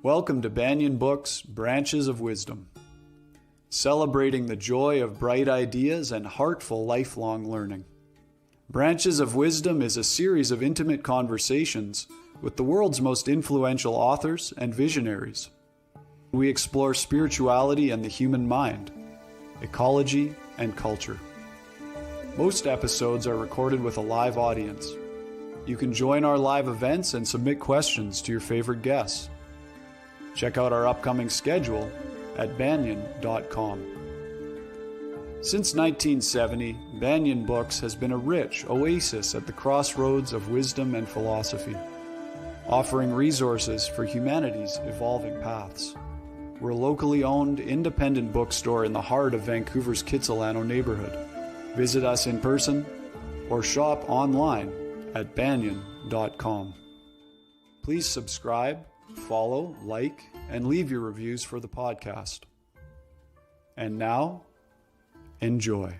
Welcome to Banyen Books, Branches of Wisdom, celebrating the joy of bright ideas and heartful lifelong learning. Branches of Wisdom is a series of intimate conversations with the world's most influential authors and visionaries. We explore spirituality and the human mind, ecology and culture. Most episodes are recorded with a live audience. You can join our live events and submit questions to your favorite guests. Check out our upcoming schedule at banyen.com. Since 1970, Banyen Books has been a rich oasis at the crossroads of wisdom and philosophy, offering resources for humanity's evolving paths. We're a locally owned, independent bookstore in the heart of Vancouver's Kitsilano neighborhood. Visit us in person or shop online at banyen.com. Please subscribe, follow, like, and leave your reviews for the podcast. And now, enjoy.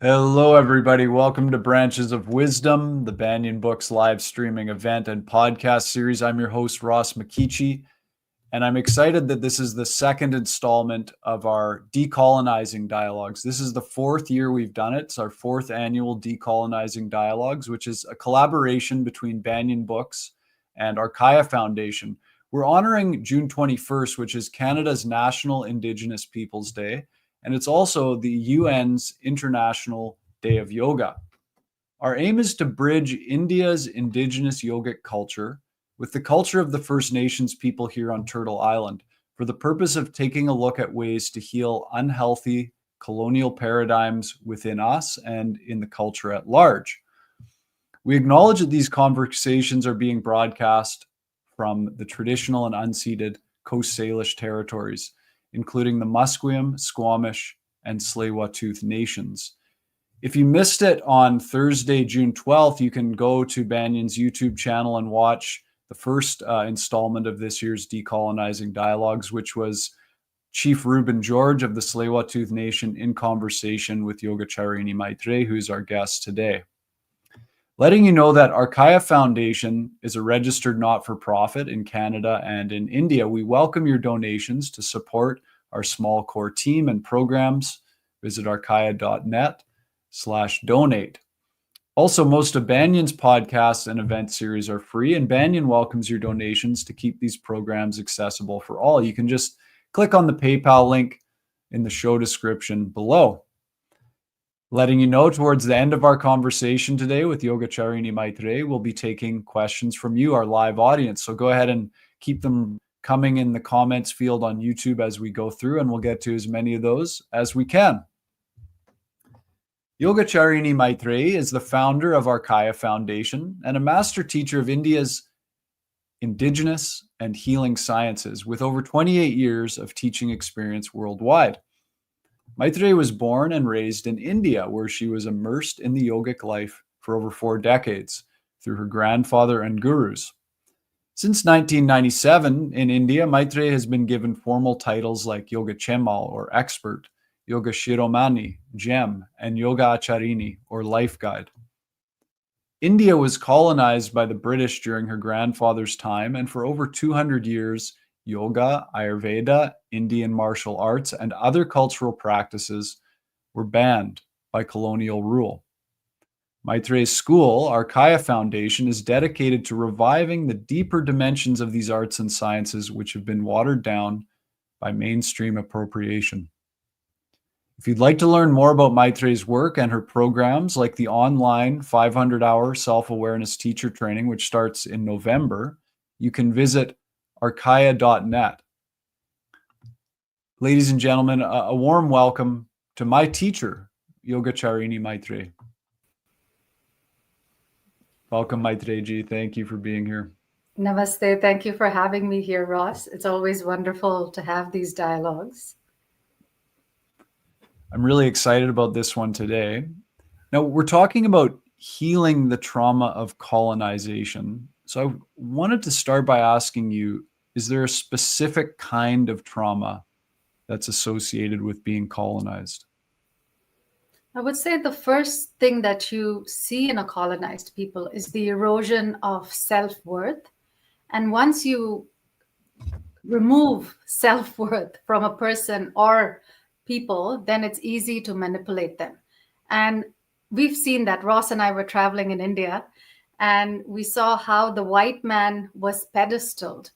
Hello, everybody. Welcome to Branches of Wisdom, the Banyen Books live streaming event and podcast series. I'm your host, Ross McKeachie, and I'm excited that this is the second installment of our Decolonizing Dialogues. This is the fourth year we've done it. It's our fourth annual Decolonizing Dialogues, which is a collaboration between Banyen Books and Arkaya Foundation. We're honoring June 21st, which is Canada's National Indigenous Peoples Day, and it's also the UN's International Day of Yoga. Our aim is to bridge India's indigenous yogic culture with the culture of the First Nations people here on Turtle Island, for the purpose of taking a look at ways to heal unhealthy colonial paradigms within us and in the culture at large. We acknowledge that these conversations are being broadcast from the traditional and unceded Coast Salish territories, including the Musqueam, Squamish, and Tsleil-Waututh nations. If you missed it on Thursday, June 12th, you can go to Banyen's YouTube channel and watch the first installment of this year's Decolonizing Dialogues, which was Chief Reuben George of the Tsleil-Waututh Nation in conversation with Yogacharini Maitreyi, who's our guest today. Letting you know that Arkaya Foundation is a registered not-for-profit in Canada and in India. We welcome your donations to support our small core team and programs. Visit arkaya.net/donate. Also, most of Banyen's podcasts and event series are free, and Banyen welcomes your donations to keep these programs accessible for all. You can just click on the PayPal link in the show description below. Letting you know, towards the end of our conversation today with Yogacharini Maitreyi, we'll be taking questions from you, our live audience. So go ahead and keep them coming in the comments field on YouTube as we go through, and we'll get to as many of those as we can. Yogacharini Maitreyi is the founder of Arkaya Foundation and a master teacher of India's indigenous and healing sciences with over 28 years of teaching experience worldwide. Maitreyi was born and raised in India, where she was immersed in the yogic life for over 4 decades through her grandfather and gurus. Since 1997 in India, Maitreyi has been given formal titles like Yoga Chemal or Expert, Yoga Shiromani, Gem, and Yogacharini, or Life Guide. India was colonized by the British during her grandfather's time, and for over 200 years, yoga, Ayurveda, Indian martial arts, and other cultural practices were banned by colonial rule. Maitreyi's school, Arkaya Foundation, is dedicated to reviving the deeper dimensions of these arts and sciences which have been watered down by mainstream appropriation. If you'd like to learn more about Maitreyi's work and her programs, like the online 500-hour self-awareness teacher training, which starts in November, you can visit arkaya.net. Ladies and gentlemen, a warm welcome to my teacher, Yogacharini Maitreyi. Welcome, Maitreyi ji. Thank you for being here. Namaste. Thank you for having me here, Ross. It's always wonderful to have these dialogues. I'm really excited about this one today. Now, we're talking about healing the trauma of colonization. So I wanted to start by asking you, is there a specific kind of trauma that's associated with being colonized? I would say the first thing that you see in a colonized people is the erosion of self-worth. And once you remove self-worth from a person or people, then it's easy to manipulate them. And we've seen that. Ross and I were traveling in India, and we saw how the white man was pedestaled,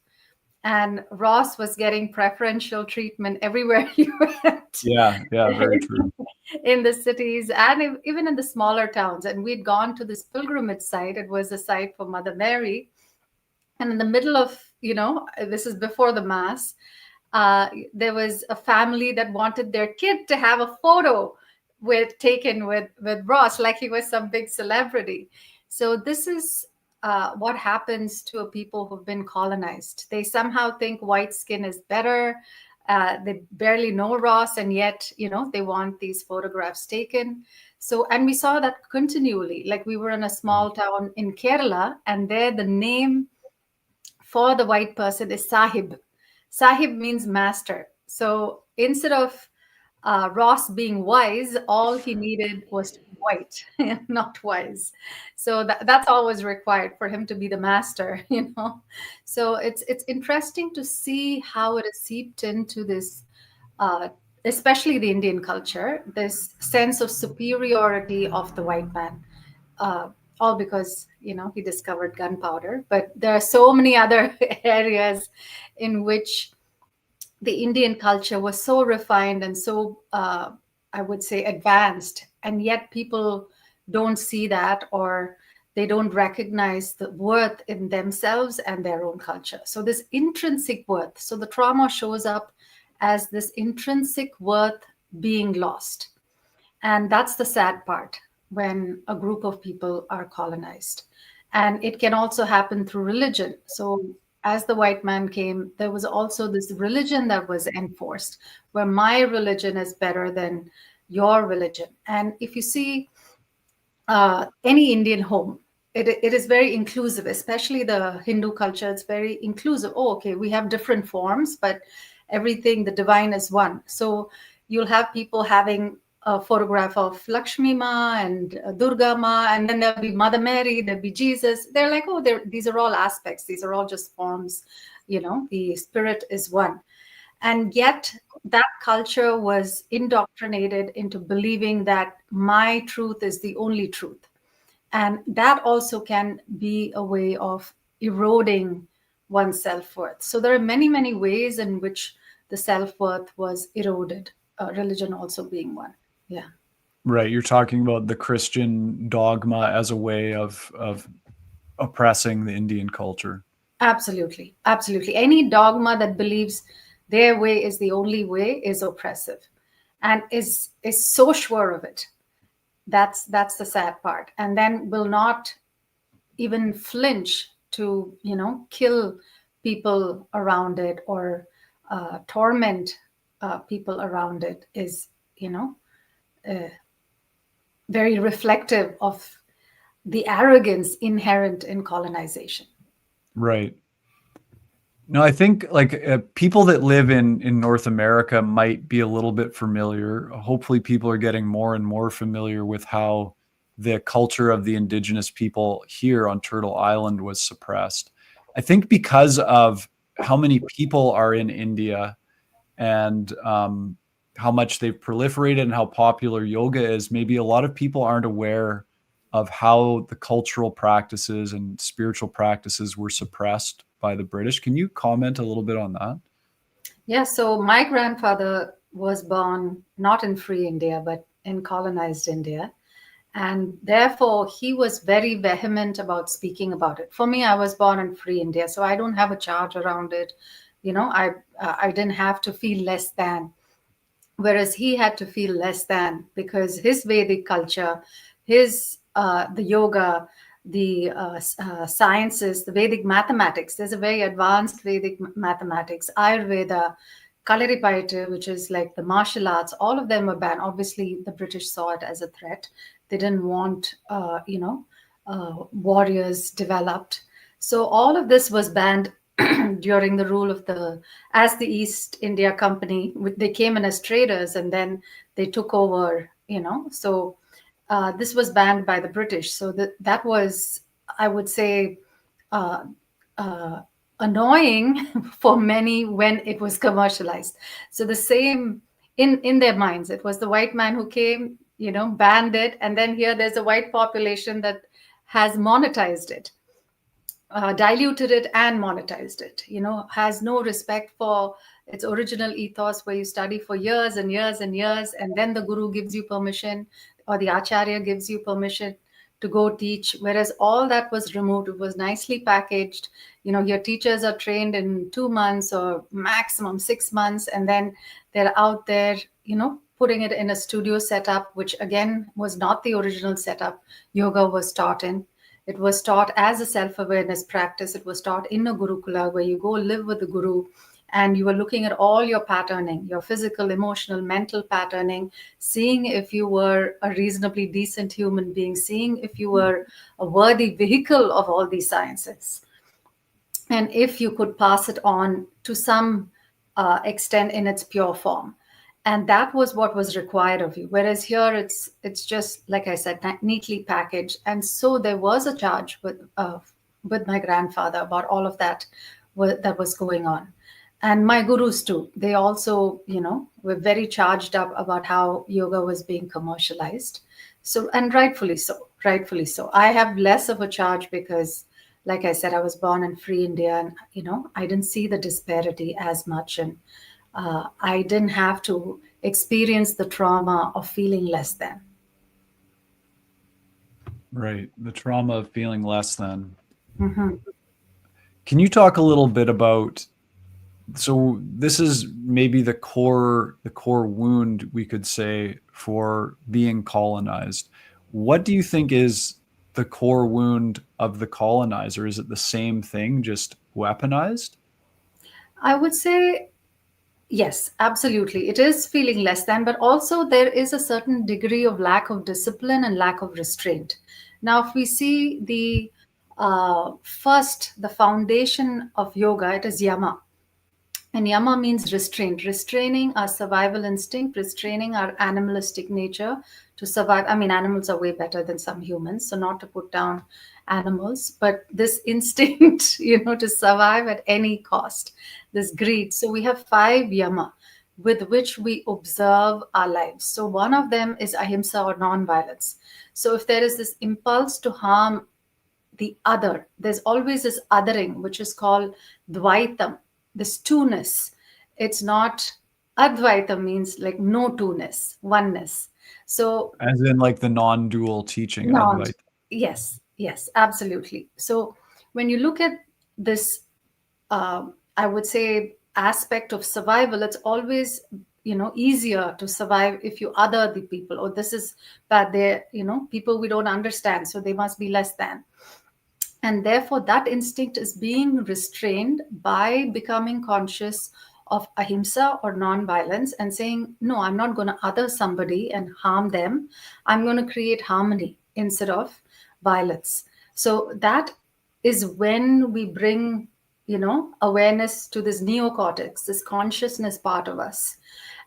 and Ross was getting preferential treatment everywhere he went. Yeah, yeah, very true. In the cities and even in the smaller towns. And we'd gone to this pilgrimage site. It was a site for Mother Mary. And in the middle of, this is before the Mass, there was a family that wanted their kid to have a photo taken with Ross, like he was some big celebrity. So this is what happens to a people who've been colonized. They somehow think white skin is better. They barely know Ross, and yet, they want these photographs taken. So, and we saw that continually. Like, we were in a small town in Kerala, and there the name for the white person is Sahib. Sahib means master. So instead of Ross being wise, all he needed was to be white, not wise. So that's all was required for him to be the master, So it's interesting to see how it is seeped into this, especially the Indian culture, this sense of superiority of the white man. All because he discovered gunpowder, but there are so many other areas in which the Indian culture was so refined and so, I would say, advanced, and yet people don't see that, or they don't recognize the worth in themselves and their own culture. So this intrinsic worth, so the trauma shows up as this intrinsic worth being lost. And that's the sad part when a group of people are colonized. And it can also happen through religion. So as the white man came, there was also this religion that was enforced, where my religion is better than your religion. And if you see any Indian home, it is very inclusive, especially the Hindu culture. It's very inclusive. Oh, okay, we have different forms, but everything, the divine is one. So you'll have people having a photograph of Lakshmi Ma and Durga Ma, and then there'll be Mother Mary, there'll be Jesus. They're like, oh, these are all aspects. These are all just forms. The spirit is one. And yet that culture was indoctrinated into believing that my truth is the only truth. And that also can be a way of eroding one's self-worth. So there are many, many ways in which the self-worth was eroded, religion also being one. Yeah. Right. You're talking about the Christian dogma as a way of oppressing the Indian culture. Absolutely. Absolutely. Any dogma that believes their way is the only way is oppressive, and is so sure of it. That's the sad part. And then will not even flinch to, kill people around it, or torment people around it, is, very reflective of the arrogance inherent in colonization. Right. No, I think like people that live in North America might be a little bit familiar. Hopefully, people are getting more and more familiar with how the culture of the indigenous people here on Turtle Island was suppressed. I think because of how many people are in India, and how much they've proliferated and how popular yoga is, maybe a lot of people aren't aware of how the cultural practices and spiritual practices were suppressed by the British. Can you comment a little bit on that? Yeah, so my grandfather was born not in free India, but in colonized India. And therefore, he was very vehement about speaking about it. For me, I was born in free India, so I don't have a charge around it. I didn't have to feel less than. Whereas he had to feel less than, because his Vedic culture, the yoga, the sciences, the Vedic mathematics. There's a very advanced Vedic mathematics, Ayurveda, Kalaripayattu, which is like the martial arts. All of them were banned. Obviously, the British saw it as a threat. They didn't want, warriors developed. So all of this was banned during the rule of as the East India Company. They came in as traders, and then they took over, So this was banned by the British. So that was, I would say, uh, uh, annoying for many when it was commercialized. So the same in their minds, it was the white man who came, banned it, and then here there's a white population that has monetized it, diluted it and monetized it, has no respect for its original ethos, where you study for years and years and years, and then the guru gives you permission, or the acharya gives you permission to go teach. Whereas all that was removed, it was nicely packaged. Your teachers are trained in 2 months or maximum 6 months, and then they're out there, putting it in a studio setup, which again was not the original setup yoga was taught in. It was taught as a self-awareness practice. It was taught in a gurukula, where you go live with the guru, and you were looking at all your patterning, your physical, emotional, mental patterning, seeing if you were a reasonably decent human being, seeing if you were a worthy vehicle of all these sciences, and if you could pass it on to some extent in its pure form. And that was what was required of you. Whereas here it's just, like I said, neatly packaged. And so there was a charge with my grandfather about all of that that was going on. And my gurus too, they also, were very charged up about how yoga was being commercialized. So, and rightfully so. I have less of a charge because, like I said, I was born in free India, and, I didn't see the disparity as much. And I didn't have to experience the trauma of feeling less than. Right. The trauma of feeling less than. Mm-hmm. Can you talk a little bit about, so this is maybe the core wound, we could say, for being colonized. What do you think is the core wound of the colonizer? Is it the same thing, just weaponized? I would say yes, absolutely. It is feeling less than, but also there is a certain degree of lack of discipline and lack of restraint. Now, if we see the foundation of yoga, it is yama. And yama means restraint, restraining our survival instinct, restraining our animalistic nature to survive. I mean, animals are way better than some humans, so not to put down animals, but this instinct, to survive at any cost, this greed. So we have 5 yama with which we observe our lives. So one of them is ahimsa, or non-violence. So if there is this impulse to harm the other, there's always this othering, which is called dvaitam, this two-ness. It's not, advaita means like no two-ness, oneness. So As in like the non-dual teaching, non, Advaita. yes, absolutely. So when you look at this, I would say, aspect of survival, it's always, easier to survive if you other the people, or this is bad, they're, people we don't understand, so they must be less than. And therefore, that instinct is being restrained by becoming conscious of ahimsa, or non-violence, and saying, no, I'm not going to other somebody and harm them. I'm going to create harmony instead of violence. So that is when we bring, awareness to this neocortex, this consciousness part of us.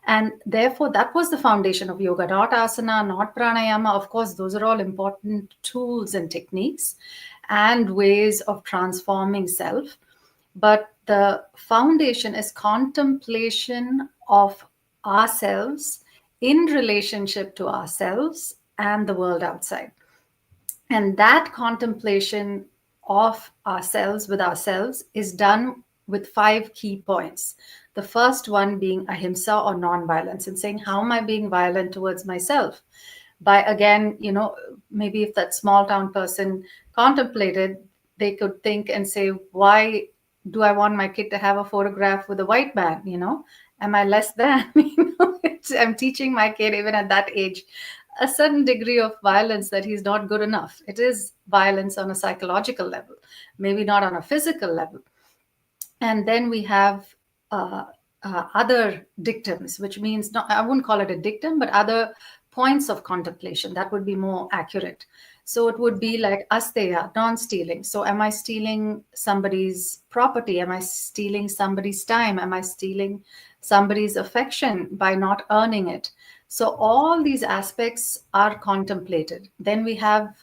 And therefore, that was the foundation of yoga, not asana, not pranayama. Of course, those are all important tools and techniques and ways of transforming self. But the foundation is contemplation of ourselves in relationship to ourselves and the world outside. And that contemplation of ourselves with ourselves is done with 5 key points. The first one being ahimsa, or non-violence, and saying, how am I being violent towards myself? By, again, maybe if that small town person contemplated, they could think and say, why do I want my kid to have a photograph with a white man? Am I less than? I'm teaching my kid, even at that age, a certain degree of violence, that he's not good enough. It is violence on a psychological level, maybe not on a physical level. And then we have other dictums, which means, not, I wouldn't call it a dictum, but other points of contemplation. That would be more accurate. So it would be like asteya, non-stealing. So am I stealing somebody's property? Am I stealing somebody's time? Am I stealing somebody's affection by not earning it? So all these aspects are contemplated. Then we have,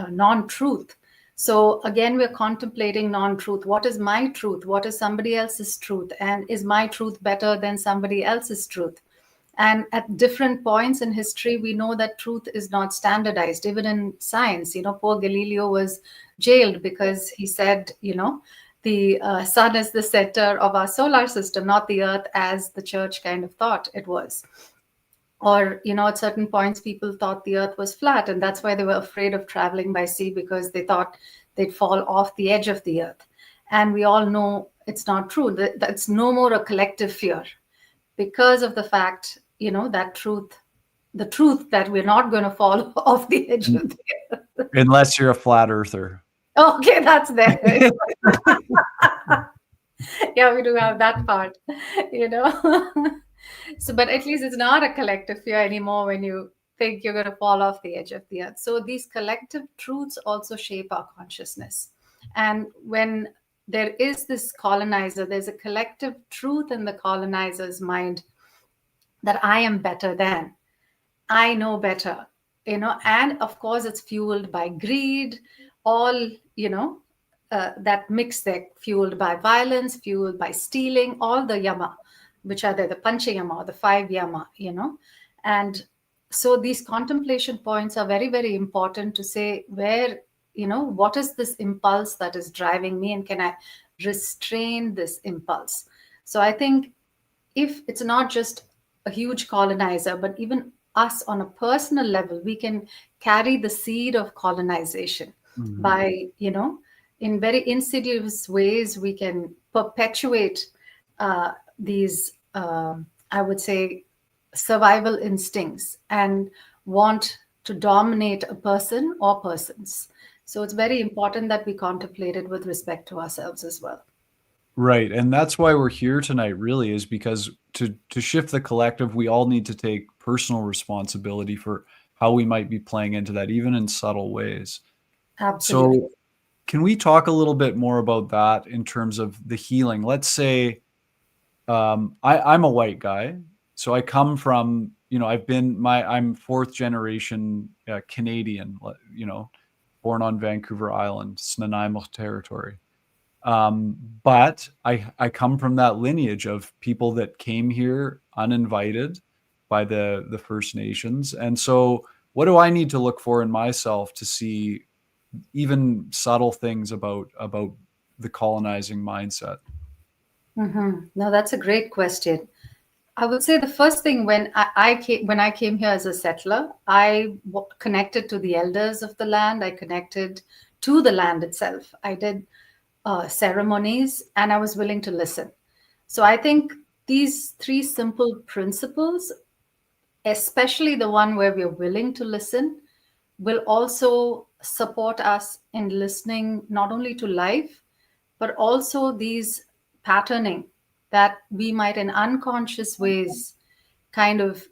non-truth. So again, we're contemplating non-truth. What is my truth? What is somebody else's truth? And is my truth better than somebody else's truth? And at different points in history, we know that truth is not standardized. Even in science, poor Galileo was jailed because he said, the sun is the center of our solar system, not the earth as the church kind of thought it was. Or, at certain points, people thought the earth was flat, and that's why they were afraid of traveling by sea, because they thought they'd fall off the edge of the earth. And we all know it's not true. That's no more a collective fear, because of the fact, that the truth that we're not going to fall off the edge of the earth. Unless you're a flat earther. Okay, that's there. Yeah, we do have that part, So, but at least it's not a collective fear anymore when you think you're going to fall off the edge of the earth. So these collective truths also shape our consciousness. And when there is this colonizer, there's a collective truth in the colonizer's mind that I am better than, I know better, and of course it's fueled by greed, all, that mix there, fueled by violence, fueled by stealing, all the yama, which are there, the pancha yama or the 5 yama, and so these contemplation points are very, very important to say where, what is this impulse that is driving me, and can I restrain this impulse? So I think if it's not just a huge colonizer, but even us on a personal level, we can carry the seed of colonization by, in very insidious ways, we can perpetuate these, I would say, survival instincts and want to dominate a person or persons. So it's very important that we contemplate it with respect to ourselves as well. Right. And that's why we're here tonight, really, is because to shift the collective, we all need to take personal responsibility for how we might be playing into that, even in subtle ways. Absolutely. So can we talk a little bit more about that in terms of the healing? Let's say I'm a white guy. So I come from, I'm 4th generation Canadian, born on Vancouver Island, Snuneymuxw territory. But I come from that lineage of people that came here uninvited by the First Nations. And so what do I need to look for in myself to see even subtle things about the colonizing mindset? No, that's a great question. I would say the first thing, when I came here as a settler, I connected to the elders of the land. I connected to the land itself. I did ceremonies, and I was willing to listen. So I think these 3 simple principles, especially the one where we're willing to listen, will also support us in listening not only to life, but also these patterning that we might in unconscious ways kind of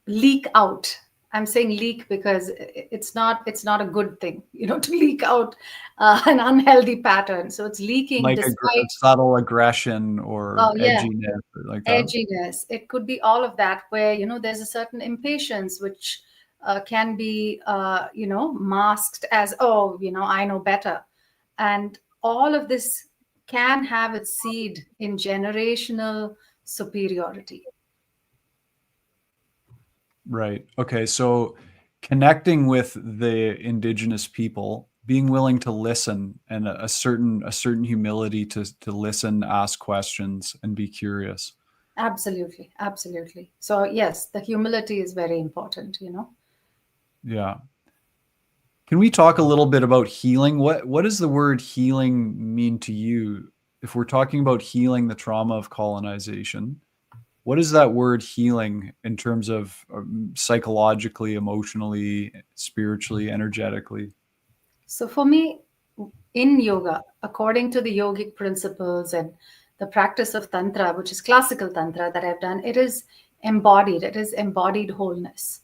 leak out. I'm saying leak because it's not a good thing, to leak out an unhealthy pattern. So it's leaking Like despite subtle aggression or edginess, or like that. edginess. It could be all of that, where there's a certain impatience which can be masked as, oh, I know better, and all of this can have its seed in generational superiority. Right. Okay. So connecting with the indigenous people, being willing to listen, and a certain humility to listen, ask questions, and be curious. Absolutely. Absolutely. So yes, the humility is very important, Yeah. Can we talk a little bit about healing? What does the word healing mean to you? If we're talking about healing the trauma of colonization, what is that word healing in terms of psychologically, emotionally, spiritually, energetically? So for me, in yoga, according to the yogic principles and the practice of tantra, which is classical tantra that I've done, it is embodied. It is embodied wholeness.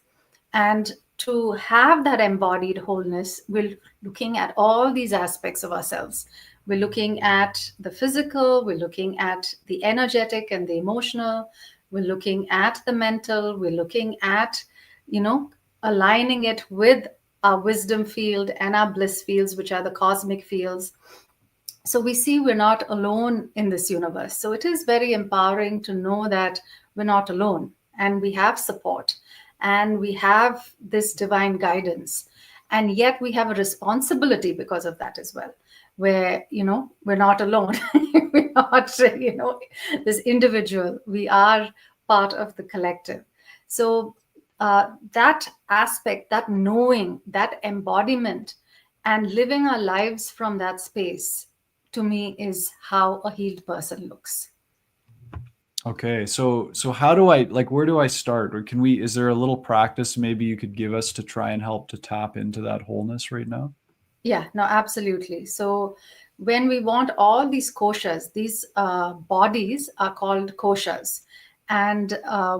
And to have that embodied wholeness, we're looking at all these aspects of ourselves. We're looking at the physical, we're looking at the energetic and the emotional, we're looking at the mental, we're looking at, aligning it with our wisdom field and our bliss fields, which are the cosmic fields. So we see we're not alone in this universe. So it is very empowering to know that we're not alone, and we have support, and we have this divine guidance. And yet we have a responsibility because of that as well, where, we're not alone. We're not, this individual. We are part of the collective. So that aspect, that knowing, that embodiment, and living our lives from that space, to me, is how a healed person looks. Okay, so how do I, like, where do I start? Or is there a little practice maybe you could give us to try and help to tap into that wholeness right now? Yeah, no, absolutely. So when we want all these koshas, these bodies are called koshas. And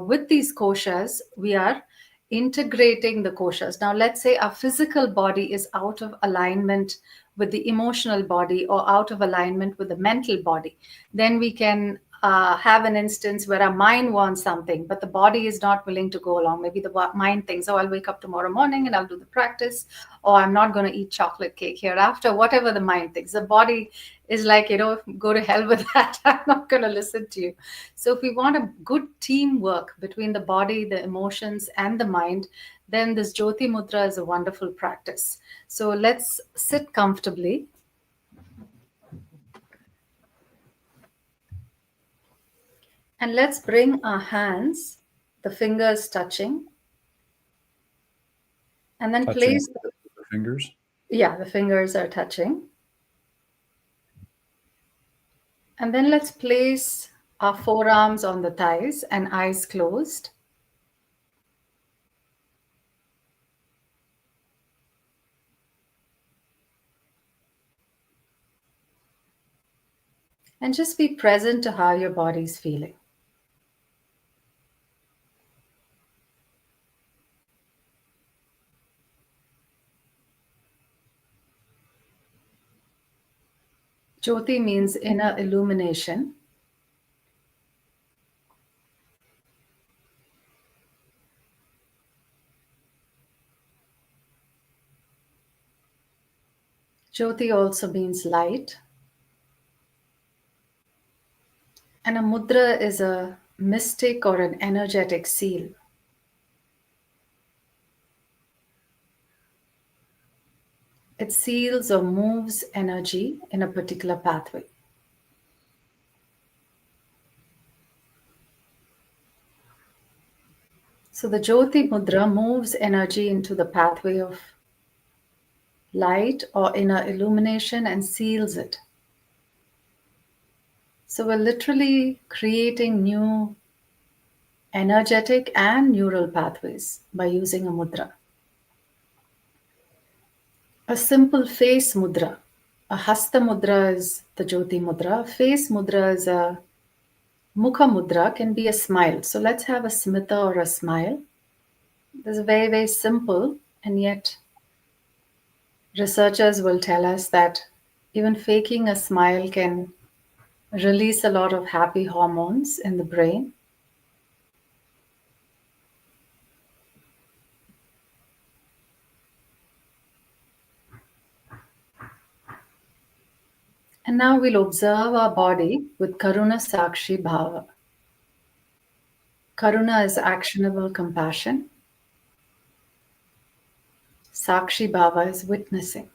with these koshas, we are integrating the koshas. Now, let's say our physical body is out of alignment with the emotional body, or out of alignment with the mental body. Then we can have an instance where our mind wants something, but the body is not willing to go along. Maybe the mind thinks, oh, I'll wake up tomorrow morning and I'll do the practice, or I'm not going to eat chocolate cake hereafter, whatever the mind thinks. The body is like, go to hell with that. I'm not going to listen to you. So if we want a good teamwork between the body, the emotions, and the mind, then this Jyoti Mudra is a wonderful practice. So let's sit comfortably. And let's bring our hands, the fingers touching. And then Touching place the fingers. Yeah, the fingers are touching. And then let's place our forearms on the thighs and eyes closed. And just be present to how your body's feeling. Jyoti means inner illumination. Jyoti also means light. And a mudra is a mystic or an energetic seal. It seals or moves energy in a particular pathway. So the Jyoti Mudra moves energy into the pathway of light or inner illumination and seals it. So we're literally creating new energetic and neural pathways by using a mudra. A simple face mudra, a hasta mudra is the Jyoti Mudra. Face mudra is a mukha mudra, can be a smile. So let's have a smita or a smile. This is very, very simple, and yet researchers will tell us that even faking a smile can release a lot of happy hormones in the brain. And now we'll observe our body with Karuna Sakshi Bhava. Karuna is actionable compassion. Sakshi Bhava is witnessing.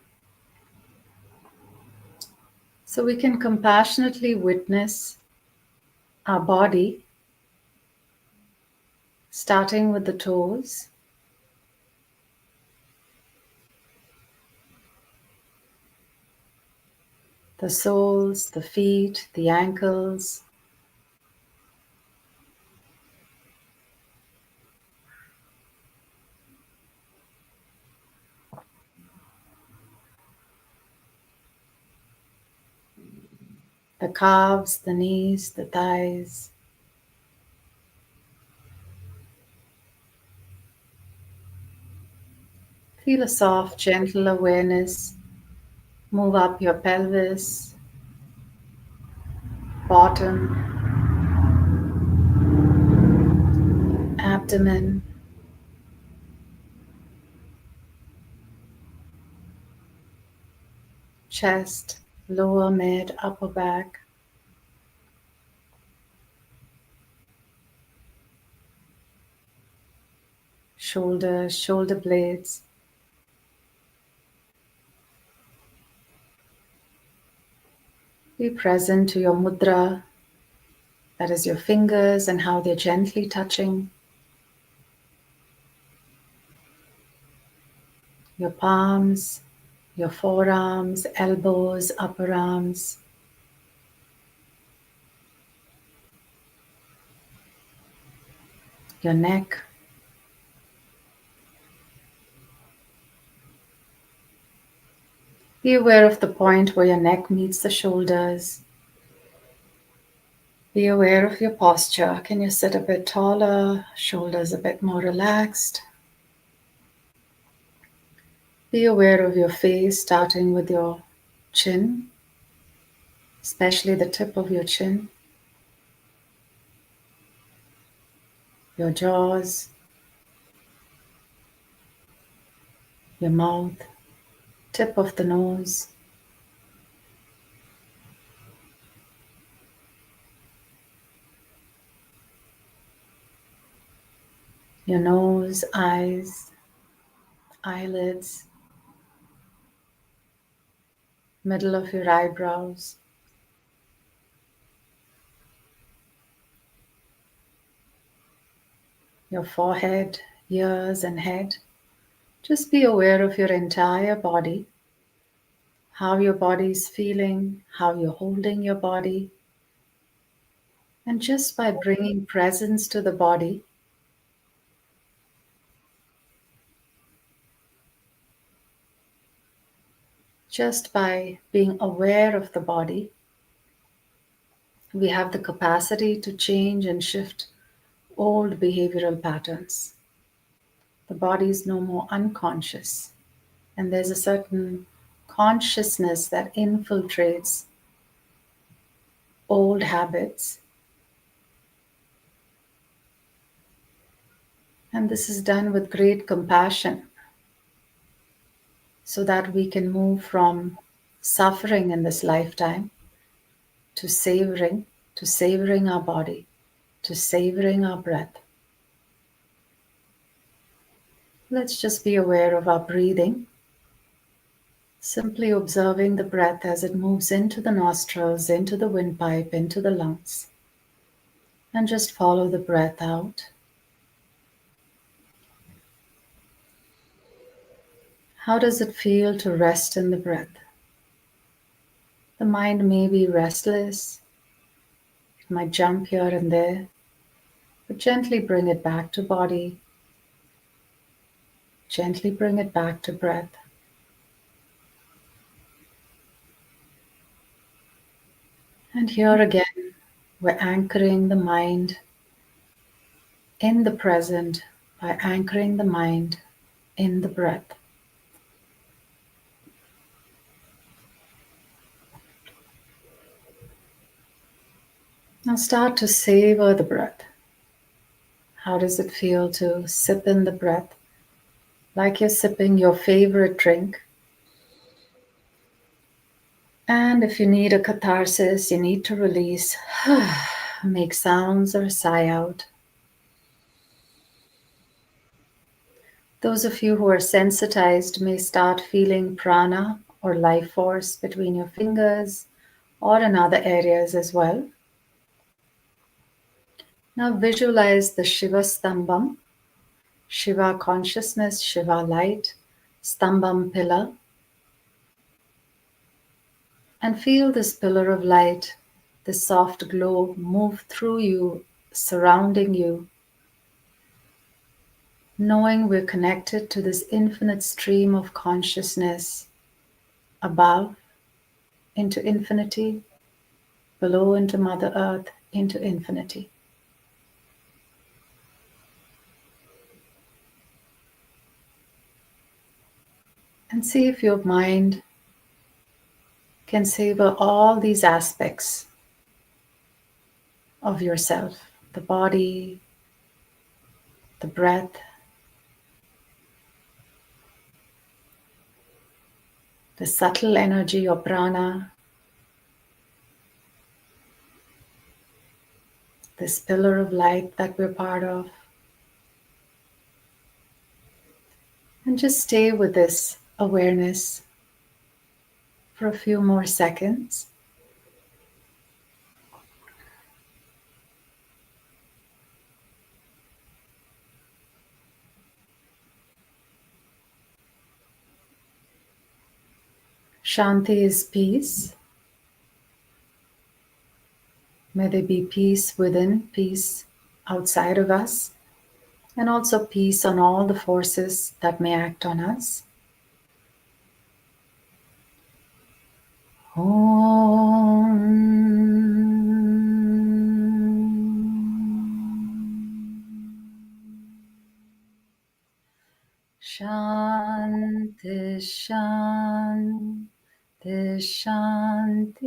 So we can compassionately witness our body, starting with the toes, the soles, the feet, the ankles, the calves, the knees, the thighs. Feel a soft, gentle awareness move up your pelvis, bottom, abdomen, chest, lower, mid, upper back, shoulders, shoulder blades. Be present to your mudra, that is your fingers and how they're gently touching. Your palms, your forearms, elbows, upper arms. Your neck. Be aware of the point where your neck meets the shoulders. Be aware of your posture. Can you sit a bit taller, shoulders a bit more relaxed? Be aware of your face, starting with your chin, especially the tip of your chin, your jaws, your mouth, tip of the nose, your nose, eyes, eyelids, middle of your eyebrows, your forehead, ears, and head. Just be aware of your entire body, how your body is feeling, how you're holding your body. And just by bringing presence to the body, just by being aware of the body, we have the capacity to change and shift old behavioral patterns. The body is no more unconscious, and there's a certain consciousness that infiltrates old habits. And this is done with great compassion so that we can move from suffering in this lifetime to savoring our body, to savoring our breath. Let's just be aware of our breathing, simply observing the breath as it moves into the nostrils, into the windpipe, into the lungs. And just follow the breath out. How does it feel to rest in the breath? The mind may be restless, it might jump here and there, but gently bring it back to body, gently bring it back to breath. And here again, we're anchoring the mind in the present by anchoring the mind in the breath. Now start to savor the breath. How does it feel to sip in the breath like you're sipping your favorite drink? And if you need a catharsis, you need to release, make sounds or sigh out. Those of you who are sensitized may start feeling prana or life force between your fingers or in other areas as well. Now visualize the Shiva Stambam, Shiva consciousness, Shiva light, Stambam pillar, and feel this pillar of light, this soft glow move through you, surrounding you, knowing we're connected to this infinite stream of consciousness above into infinity, below into Mother Earth, into infinity. And see if your mind can savor all these aspects of yourself, the body, the breath, the subtle energy or prana, this pillar of light that we're part of. And just stay with this awareness for a few more seconds. Shanti is peace. May there be peace within, peace outside of us, and also peace on all the forces that may act on us. Shanti, Shanti, Shanti.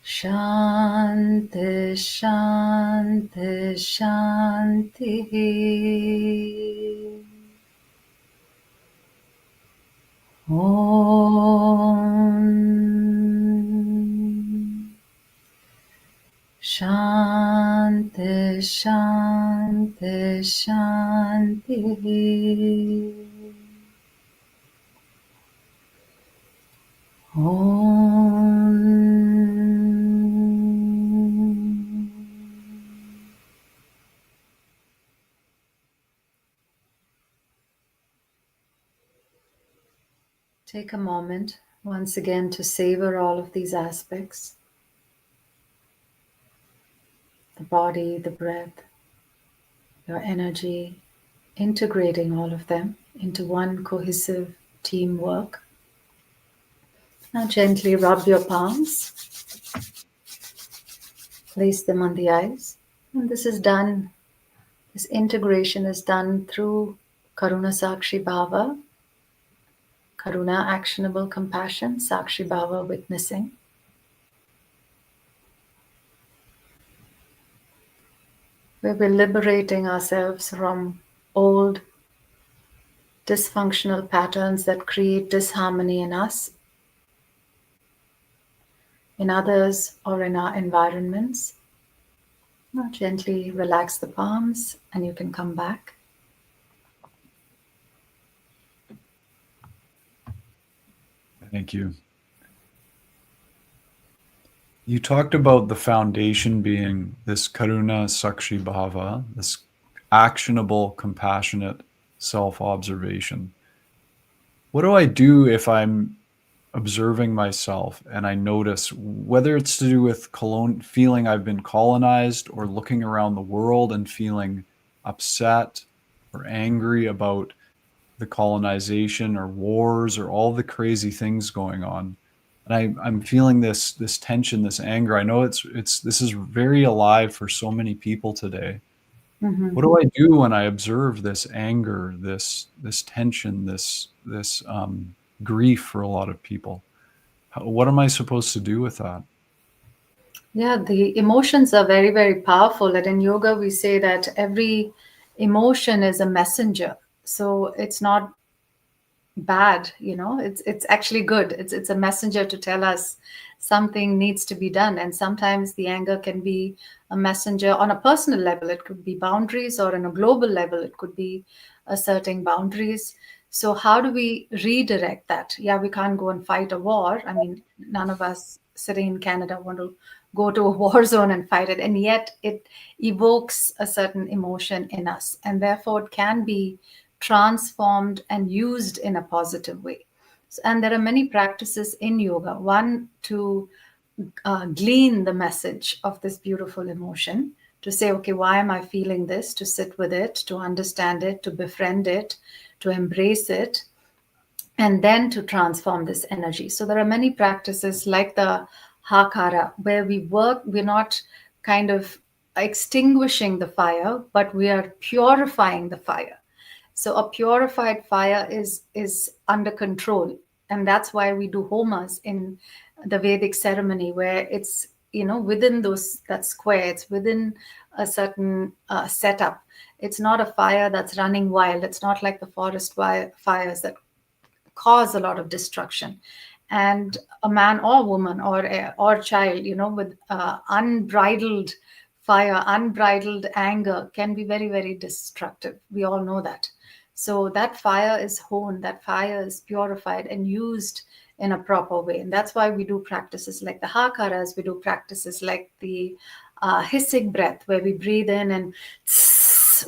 Shanti, Shanti, Shanti. Shanti, Shanti, Shanti. Take a moment once again to savor all of these aspects. The body, the breath, your energy, integrating all of them into one cohesive teamwork. Now gently rub your palms, place them on the eyes, and this integration is done through Karuna Sakshi Bhava, Karuna actionable compassion, Sakshi Bhava witnessing. Where we're liberating ourselves from old dysfunctional patterns that create disharmony in us, in others, or in our environments. Now gently relax the palms and you can come back. Thank you. You talked about the foundation being this Karuna Sakshi Bhava, this actionable, compassionate self-observation. What do I do if I'm observing myself and I notice, whether it's to do with feeling I've been colonized, or looking around the world and feeling upset or angry about the colonization or wars or all the crazy things going on, and I'm feeling this tension, this anger. I know this is very alive for so many people today. Mm-hmm. What do I do when I observe this anger, this tension, this grief for a lot of people? What am I supposed to do with that? Yeah, the emotions are very, very powerful. And in yoga, we say that every emotion is a messenger. So it's not bad, it's actually good. It's a messenger to tell us something needs to be done. And sometimes the anger can be a messenger on a personal level. It could be boundaries, or on a global level, it could be asserting boundaries. So how do we redirect that? Yeah, we can't go and fight a war. I mean, none of us sitting in Canada want to go to a war zone and fight it. And yet it evokes a certain emotion in us. And therefore it can be transformed and used in a positive way. And there are many practices in yoga. One, to glean the message of this beautiful emotion, to say, okay, why am I feeling this? To sit with it, to understand it, to befriend it, to embrace it, and then to transform this energy. So there are many practices like the Hakara, where we're not kind of extinguishing the fire, but we are purifying the fire. So a purified fire is under control, And that's why we do homas in the Vedic ceremony, where it's, within that square, it's within a certain setup. It's not a fire that's running wild. It's not like the forest fires that cause a lot of destruction. And a man or woman or child, with unbridled fire, unbridled anger, can be very, very destructive. We all know that. So that fire is honed, that fire is purified and used in a proper way. And that's why we do practices like the hakaras, we do practices like the hissing breath, where we breathe in and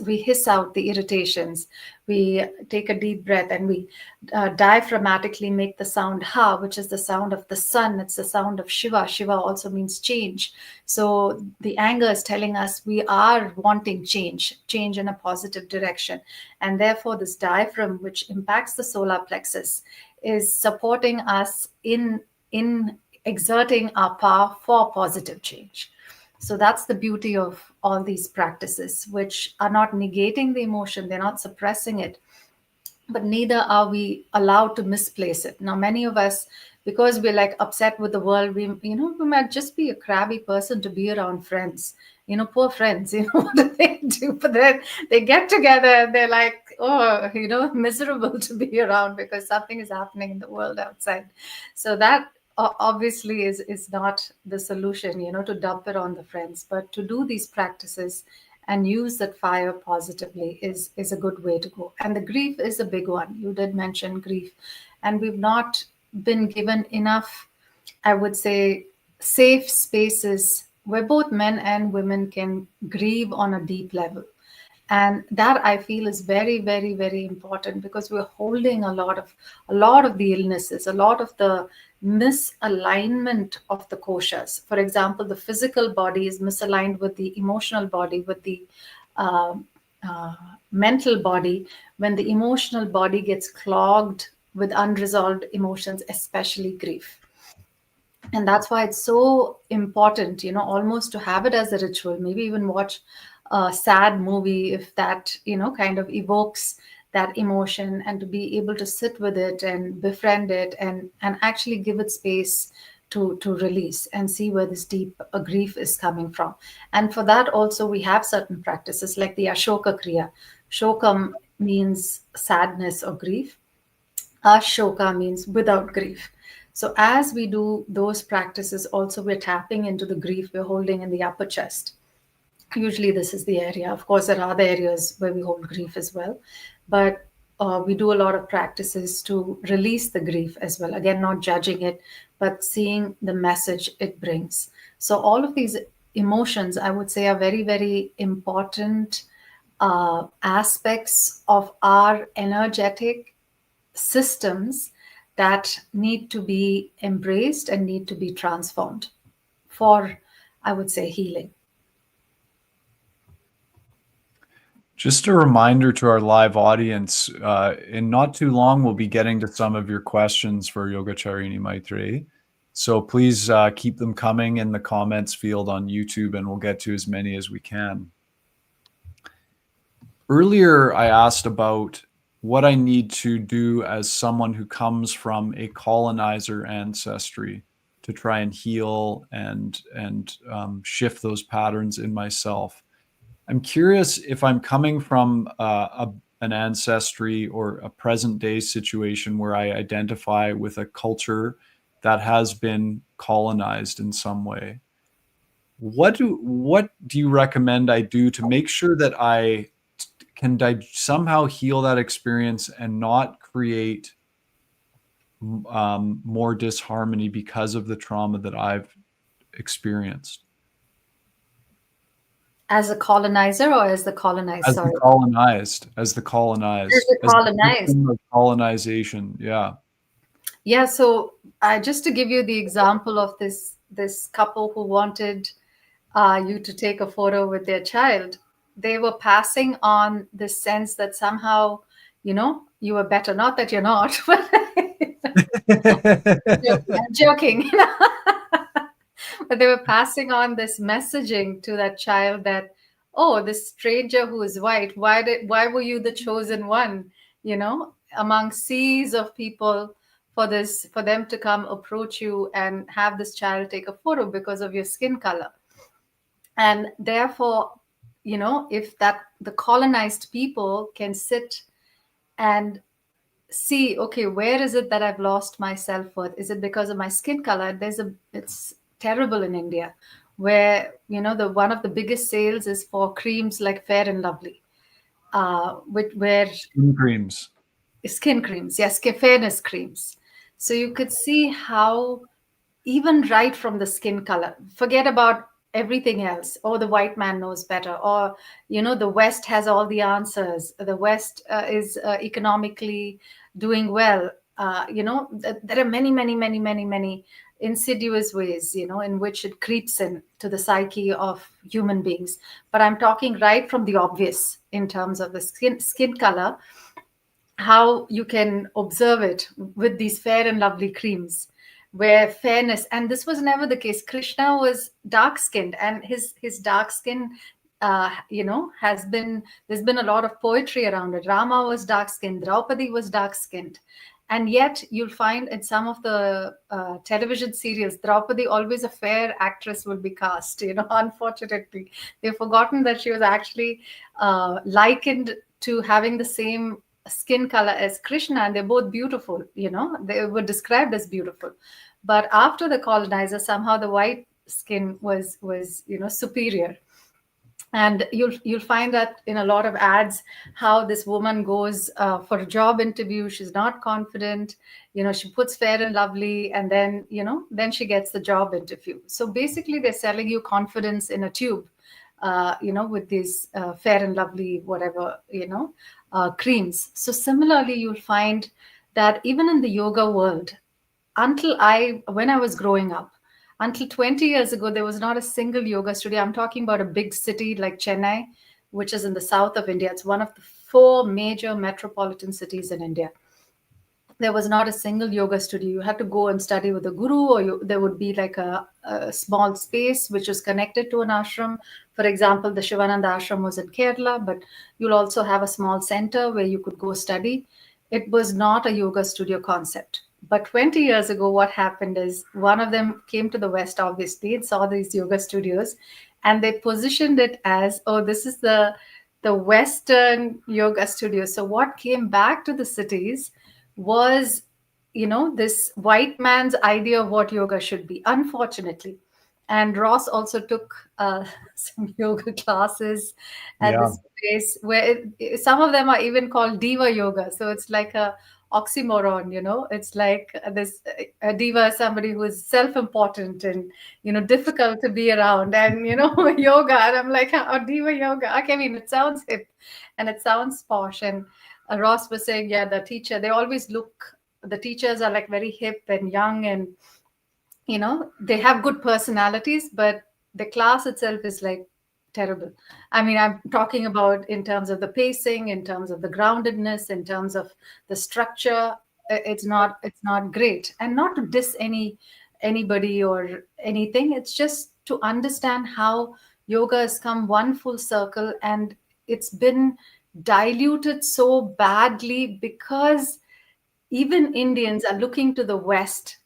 we hiss out the irritations. We take a deep breath and we diaphragmatically make the sound ha, which is the sound of the sun. It's the sound of Shiva. Shiva also means change. So the anger is telling us we are wanting change in a positive direction. And therefore, this diaphragm, which impacts the solar plexus, is supporting us in exerting our power for positive change. So that's the beauty of all these practices, which are not negating the emotion, they're not suppressing it, but neither are we allowed to misplace it. Now, many of us, because we're like upset with the world, we might just be a crabby person to be around friends. Poor friends, what do they do? But then they get together and they're like, oh, miserable to be around because something is happening in the world outside. So that obviously is not the solution, to dump it on the friends, but to do these practices and use that fire positively is a good way to go. And the grief is a big one. You did mention grief, and we've not been given enough, I would say, safe spaces where both men and women can grieve on a deep level. And that, I feel, is very, very, very important, because we're holding a lot of the illnesses, a lot of the misalignment of the koshas. For example, the physical body is misaligned with the emotional body, with the uh, mental body. When the emotional body gets clogged with unresolved emotions, especially grief. And that's why it's so important, almost to have it as a ritual. Maybe even watch a sad movie if that, kind of evokes that emotion, and to be able to sit with it and befriend it, and actually give it space to release and see where this deep grief is coming from. And for that also, we have certain practices like the Ashoka Kriya. Shokam means sadness or grief. Ashoka means without grief. So as we do those practices, also we're tapping into the grief we're holding in the upper chest. Usually this is the area. Of course, there are other areas where we hold grief as well. But we do a lot of practices to release the grief as well. Again, not judging it, but seeing the message it brings. So all of these emotions, I would say, are very, very important aspects of our energetic systems that need to be embraced and need to be transformed for, I would say, healing. Just a reminder to our live audience, in not too long, we'll be getting to some of your questions for Yogacharini Maitreyi. So please keep them coming in the comments field on YouTube, and we'll get to as many as we can. Earlier, I asked about what I need to do as someone who comes from a colonizer ancestry to try and heal and shift those patterns in myself. I'm curious if I'm coming from an ancestry or a present day situation where I identify with a culture that has been colonized in some way. What do you recommend I do to make sure that I can somehow heal that experience and not create more disharmony because of the trauma that I've experienced? As a colonizer or as the colonized? As Sorry. the colonized. As the As the colonized. victim of colonization. Yeah. Yeah. So just to give you the example of this couple who wanted you to take a photo with their child, they were passing on the sense that somehow, you were better. Not that you're not, but I'm joking. But they were passing on this messaging to that child that, oh, this stranger who is white, why were you the chosen one, among seas of people for them to come approach you and have this child take a photo because of your skin color. And therefore, if that the colonized people can sit and see, okay, where is it that I've lost my self-worth? Is it because of my skin color? It's terrible in India, where the one of the biggest sales is for creams like Fair and Lovely, where Skin creams. skin creams, yes, fairness creams. So you could see how, even right from the skin color, forget about everything else. Oh, the white man knows better, or the West has all the answers. The West is economically doing well. There are many, many, many, many, many insidious ways, in which it creeps in to the psyche of human beings. But I'm talking right from the obvious in terms of the skin color, how you can observe it with these Fair and Lovely creams, where fairness, and this was never the case. Krishna was dark skinned, and his dark skin, has been, there's been a lot of poetry around it. Rama was dark skinned, Draupadi was dark skinned, and yet you'll find in some of the television serials, Draupadi, always a fair actress, will be cast. Unfortunately, they've forgotten that she was actually likened to having the same skin color as Krishna, and they're both beautiful. They were described as beautiful. But after the colonizer, somehow the white skin was superior. And you'll find that in a lot of ads, how this woman goes for a job interview. She's not confident. She puts Fair and Lovely, and then she gets the job interview. So basically, they're selling you confidence in a tube, with these Fair and Lovely, whatever, creams. So similarly, you'll find that even in the yoga world, when I was growing up, until 20 years ago, there was not a single yoga studio. I'm talking about a big city like Chennai, which is in the south of India. It's one of the 4 major metropolitan cities in India. There was not a single yoga studio. You had to go and study with a guru, or there would be like a small space which was connected to an ashram. For example, the Shivananda ashram was in Kerala, but you'll also have a small center where you could go study. It was not a yoga studio concept. But 20 years ago, what happened is one of them came to the West, obviously, and saw these yoga studios, and they positioned it as, oh, this is the Western yoga studio. So what came back to the cities was, this white man's idea of what yoga should be, unfortunately. And Ross also took some yoga classes at Yeah. this place where some of them are even called diva yoga. So it's like a oxymoron. It's like this, a diva is somebody who is self-important and difficult to be around, and yoga, and I'm like, oh, diva yoga, okay, I mean, it sounds hip and it sounds posh. And Ross was saying, yeah, the teachers are like very hip and young, and they have good personalities, but the class itself is like terrible. I mean, I'm talking about in terms of the pacing, in terms of the groundedness, in terms of the structure. It's not great. And not to diss anybody or anything, it's just to understand how yoga has come one full circle, and it's been diluted so badly because even Indians are looking to the West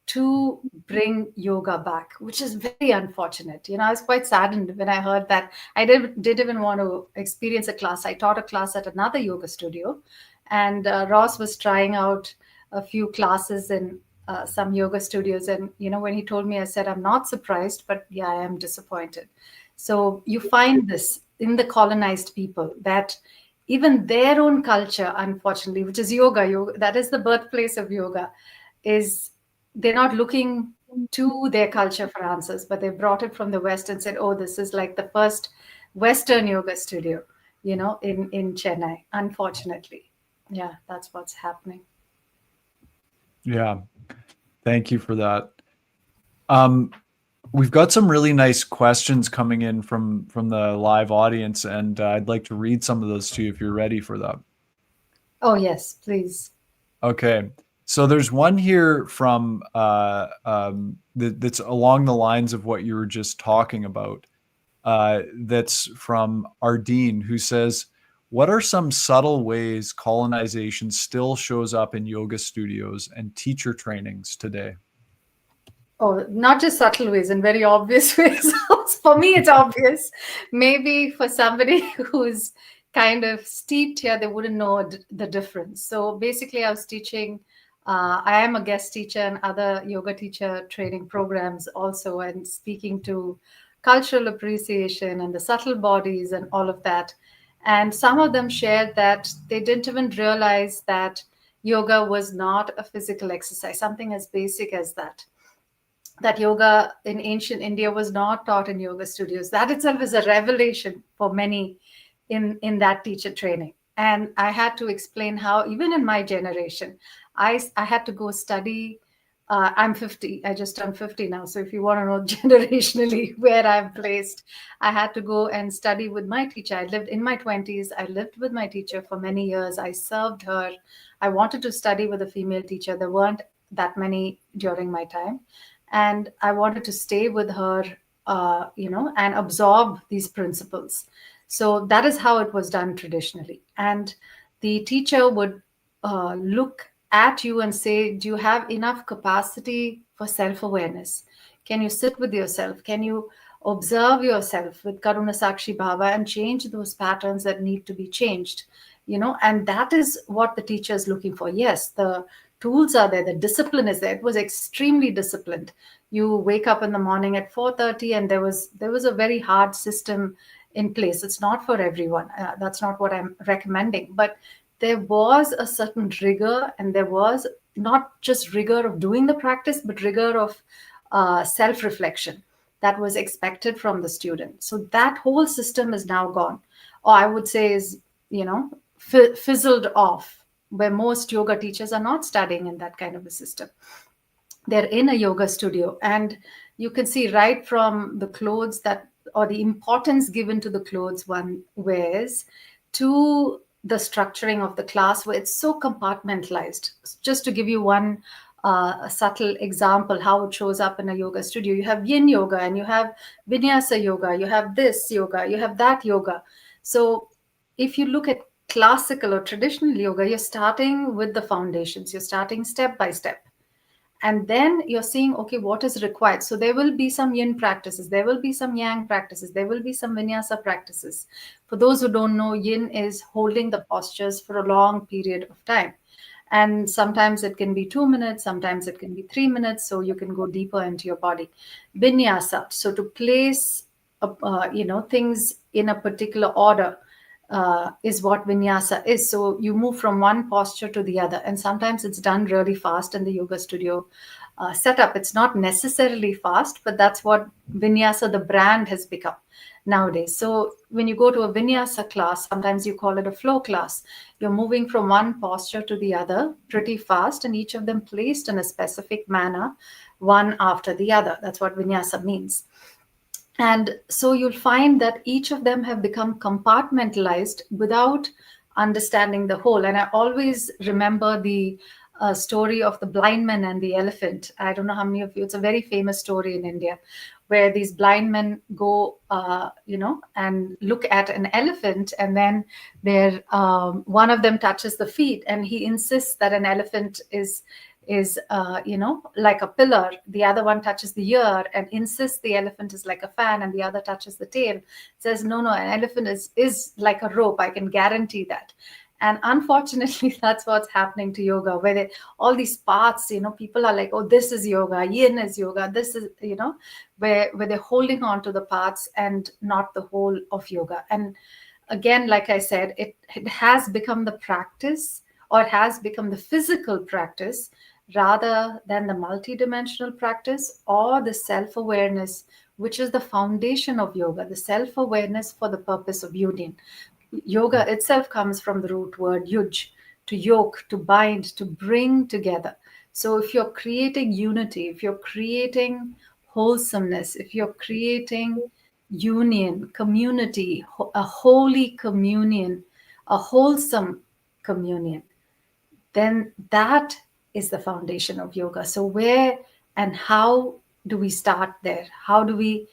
to bring yoga back, which is very unfortunate. I was quite saddened when I heard that. I did even want to experience a class. I taught a class at another yoga studio, and Ross was trying out a few classes in some yoga studios. And when he told me, I said, I'm not surprised, but yeah, I am disappointed. So you find this in the colonized people, that even their own culture, unfortunately, which is yoga, that is the birthplace of yoga, is they're not looking to their culture for answers, but they brought it from the West and said, oh, this is like the first Western yoga studio, in Chennai, unfortunately. Yeah, that's what's happening. Yeah. Thank you for that. We've got some really nice questions coming in from the live audience, and I'd like to read some of those to you if you're ready for that. Oh, yes, please. Okay. So there's one here from that's along the lines of what you were just talking about. That's from Ardeen, who says, What are some subtle ways colonization still shows up in yoga studios and teacher trainings today? Oh, not just subtle ways, in very obvious ways. For me, it's obvious. Maybe for somebody who's kind of steeped here, they wouldn't know the difference. So basically, I was teaching. I am a guest teacher and other yoga teacher training programs also, and speaking to cultural appreciation and the subtle bodies and all of that. And some of them shared that they didn't even realize that yoga was not a physical exercise, something as basic as that yoga in ancient India was not taught in yoga studios. That itself is a revelation for many in that teacher training. And I had to explain how, even in my generation, I had to go study. I'm 50. I just turned 50 now. So if you want to know generationally where I'm placed, I had to go and study with my teacher. I lived in my 20s. I lived with my teacher for many years. I served her. I wanted to study with a female teacher. There weren't that many during my time, and I wanted to stay with her, and absorb these principles. So that is how it was done traditionally. And the teacher would look at you and say, do you have enough capacity for self-awareness? Can you sit with yourself? Can you observe yourself with Karuna Sakshi Bhava and change those patterns that need to be changed? And that is what the teacher is looking for. Yes, the tools are there, the discipline is there. It was extremely disciplined. You wake up in the morning at 4:30, and there was a very hard system in place. It's not for everyone. That's not what I'm recommending, but there was a certain rigor, and there was not just rigor of doing the practice, but rigor of self-reflection that was expected from the student. So that whole system is now gone, or I would say is, fizzled off, where most yoga teachers are not studying in that kind of a system. They're in a yoga studio, and you can see right from the clothes that, or the importance given to the clothes one wears, to the structuring of the class, where it's so compartmentalized. Just to give you one a subtle example how it shows up in a yoga studio, you have yin yoga and you have vinyasa yoga, you have this yoga, you have that yoga. So if you look at classical or traditional yoga, you're starting with the foundations, you're starting step by step, and then you're seeing, okay, what is required. So there will be some yin practices, there will be some yang practices, there will be some vinyasa practices. For those who don't know, yin is holding the postures for a long period of time, and sometimes it can be 2 minutes, sometimes it can be 3 minutes, so you can go deeper into your body. Vinyasa, so to place things in a particular order, is what vinyasa is. So you move from one posture to the other, and sometimes it's done really fast in the yoga studio setup. It's not necessarily fast, but that's what vinyasa, the brand, has become nowadays. So when you go to a vinyasa class, sometimes you call it a flow class. You're moving from one posture to the other pretty fast, and each of them placed in a specific manner, one after the other. That's what vinyasa means. And so you'll find that each of them have become compartmentalized without understanding the whole. And I always remember the story of the blind man and the elephant. I don't know how many of you, it's a very famous story in India, where these blind men go, and look at an elephant, and then one of them touches the feet, and he insists that an elephant is like a pillar. The other one touches the ear and insists the elephant is like a fan, and the other touches the tail, says no, an elephant is like a rope, I can guarantee that. And unfortunately, that's what's happening to yoga, where all these parts, people are like, oh, this is yoga, yin is yoga, this is, where they're holding on to the parts and not the whole of yoga. And again, like I said, it has become the practice, or it has become the physical practice, rather than the multidimensional practice or the self-awareness, which is the foundation of yoga, the self-awareness for the purpose of union. Yoga itself comes from the root word yuj, to yoke, to bind, to bring together. So if you're creating unity, if you're creating wholesomeness, if you're creating union, community, a holy communion, a wholesome communion, then that is the foundation of yoga. So where and how do we start there? How do we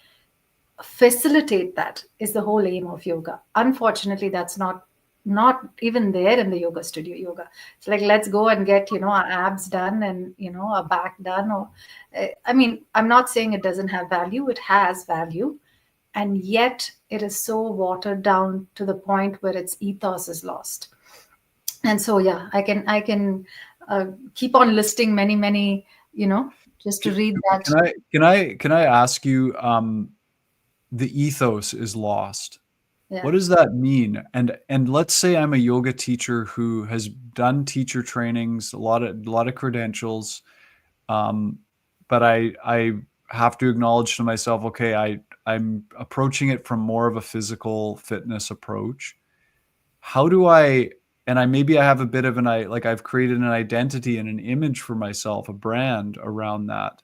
facilitate that is the whole aim of yoga. Unfortunately, that's not not even there in the yoga studio yoga. It's like, let's go and get, our abs done and, our back done. Or, I mean, I'm not saying it doesn't have value. It has value. And yet it is so watered down to the point where its ethos is lost. And so, yeah, I can keep on listing many, just to read that. Can I ask you, the ethos is lost. Yeah. What does that mean? And let's say I'm a yoga teacher who has done teacher trainings, a lot of credentials, but I have to acknowledge to myself, okay, I'm approaching it from more of a physical fitness approach. How do I, and maybe I have a bit of like I've created an identity and an image for myself, a brand around that.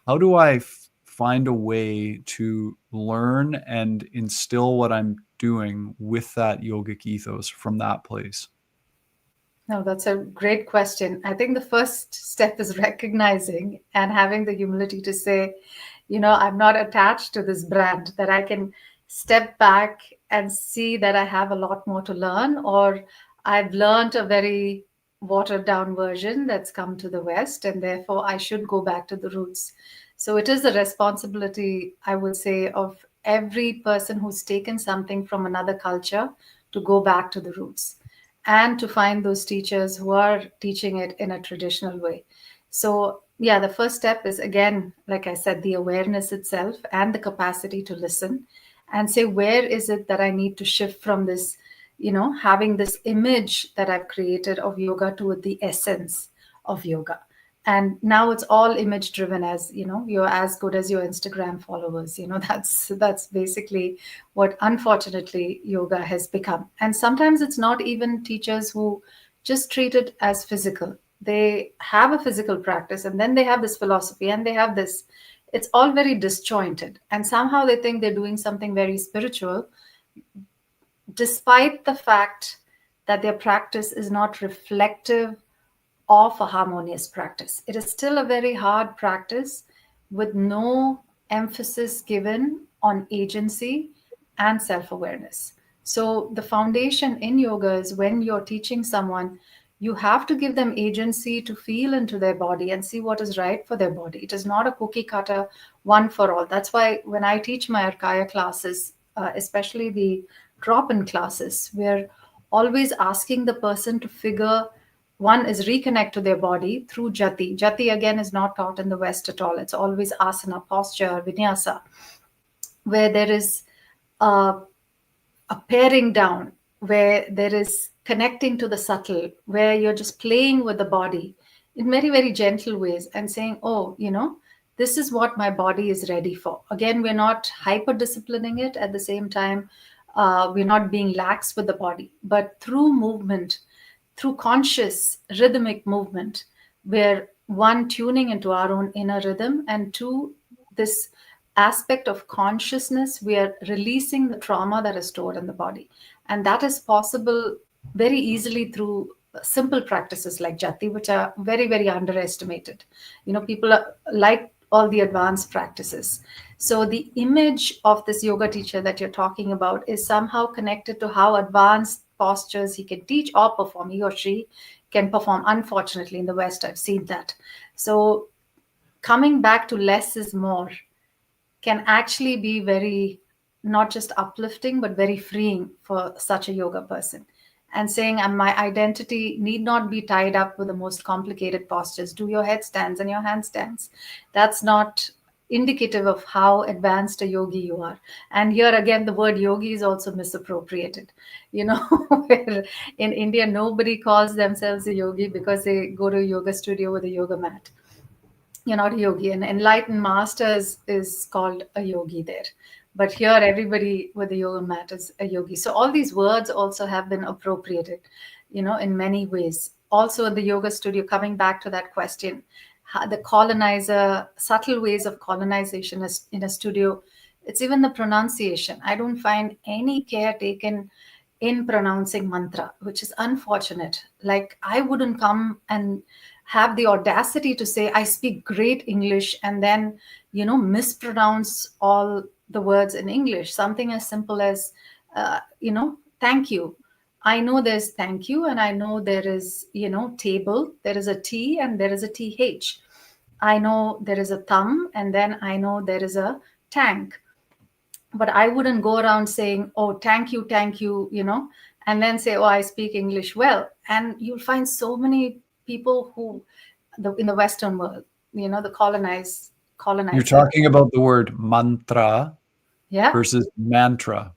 How do I find a way to learn and instill what I'm doing with that yogic ethos from that place? No, that's a great question. I think the first step is recognizing and having the humility to say, I'm not attached to this brand, that I can step back and see that I have a lot more to learn, or I've learned a very watered down version that's come to the West, and therefore I should go back to the roots. So it is a responsibility, I would say, of every person who's taken something from another culture to go back to the roots and to find those teachers who are teaching it in a traditional way. So, yeah, the first step is, again, like I said, the awareness itself and the capacity to listen and say, where is it that I need to shift from this, having this image that I've created of yoga to the essence of yoga. And now it's all image driven, as you're as good as your Instagram followers. That's basically what, unfortunately, yoga has become. And sometimes it's not even teachers who just treat it as physical. They have a physical practice and then they have this philosophy and they have this. It's all very disjointed, and somehow they think they're doing something very spiritual, despite the fact that their practice is not reflective of a harmonious practice. It is still a very hard practice with no emphasis given on agency and self awareness. So, the foundation in yoga is, when you're teaching someone, you have to give them agency to feel into their body and see what is right for their body. It is not a cookie cutter one for all. That's why when I teach my Arkaya classes, especially the drop in classes, we're always asking the person to figure, one is reconnect to their body through jati. Jati, again, is not taught in the West at all. It's always asana, posture, vinyasa, where there is a, a paring down, where there is connecting to the subtle, where you're just playing with the body in very, very gentle ways and saying, oh, this is what my body is ready for. Again, we're not hyper disciplining it. At the same time, we're not being lax with the body, but through movement, through conscious rhythmic movement, we're, one, tuning into our own inner rhythm, and two, this aspect of consciousness, we are releasing the trauma that is stored in the body. And that is possible very easily through simple practices like jati, which are very, very underestimated. People like all the advanced practices. So the image of this yoga teacher that you're talking about is somehow connected to how advanced postures he can teach or perform, he or she can perform. Unfortunately, in the West, I've seen that. So coming back to less is more can actually be very, not just uplifting, but very freeing for such a yoga person. And saying, my identity need not be tied up with the most complicated postures. Do your headstands and your handstands. That's not indicative of how advanced a yogi you are. And here again, the word yogi is also misappropriated. Where in India, nobody calls themselves a yogi because they go to a yoga studio with a yoga mat. You're not a yogi. An enlightened master is called a yogi there. But here, everybody with a yoga mat is a yogi. So all these words also have been appropriated, in many ways. Also, in the yoga studio, coming back to that question, the colonizer, subtle ways of colonization is in a studio. It's even the pronunciation. I don't find any care taken in pronouncing mantra, which is unfortunate. Like, I wouldn't come and have the audacity to say I speak great English and then, mispronounce all the words in English. Something as simple as, thank you. I know there's thank you, and I know there is, table, there is a T, and there is a TH. I know there is a thumb, and then I know there is a tank. But I wouldn't go around saying, oh, thank you, and then say, oh, I speak English well. And you'll find so many people who, in the Western world, the You're colonizer. talking about the word mantra Yeah. versus mantra.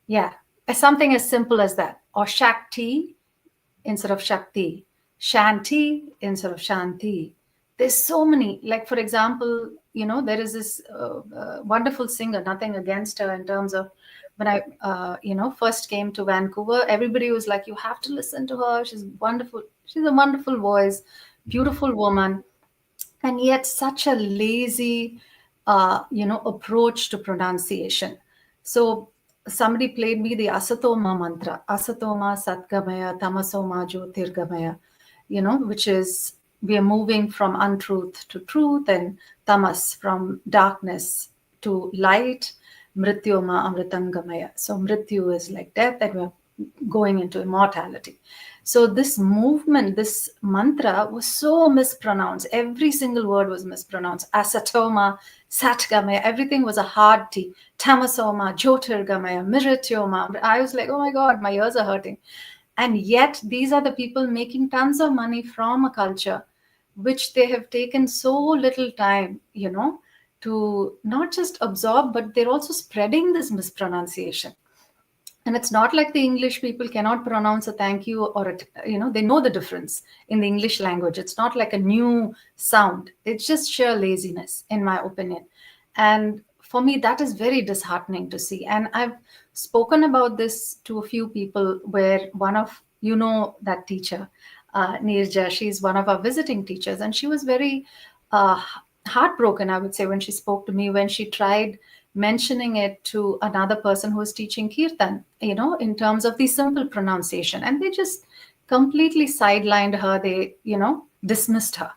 Yeah. Something as simple as that. Or Shakti instead of Shakti. Shanti instead of Shanti. There's so many. Like, for example, there is this wonderful singer, nothing against her in terms of when I, first came to Vancouver, everybody was like, you have to listen to her. She's wonderful. She's a wonderful voice, beautiful woman, and yet such a lazy approach to pronunciation. So somebody played me the Asatoma mantra, Asatoma Satgamaya Tamasoma Jyotirgamaya, which is we are moving from untruth to truth, and tamas from darkness to light, mrityoma amritangamaya. So mrityu is like death, and we're going into immortality. So this movement, this mantra was so mispronounced. Every single word was mispronounced. Asatoma, satgamaya, everything was a hard T. Tamasoma, jyotirgamaya, mirityoma. I was like, oh my God, my ears are hurting. And yet these are the people making tons of money from a culture which they have taken so little time, to not just absorb, but they're also spreading this mispronunciation. And it's not like the English people cannot pronounce a thank you or they know the difference in the English language. It's not like a new sound. It's just sheer laziness, in my opinion. And for me, that is very disheartening to see. And I've spoken about this to a few people where one of, that teacher, Nirja, she's one of our visiting teachers. And she was very uh, heartbroken, I would say, when she spoke to me, when she tried mentioning it to another person who was teaching kirtan, in terms of the simple pronunciation. And they just completely sidelined her. They, dismissed her.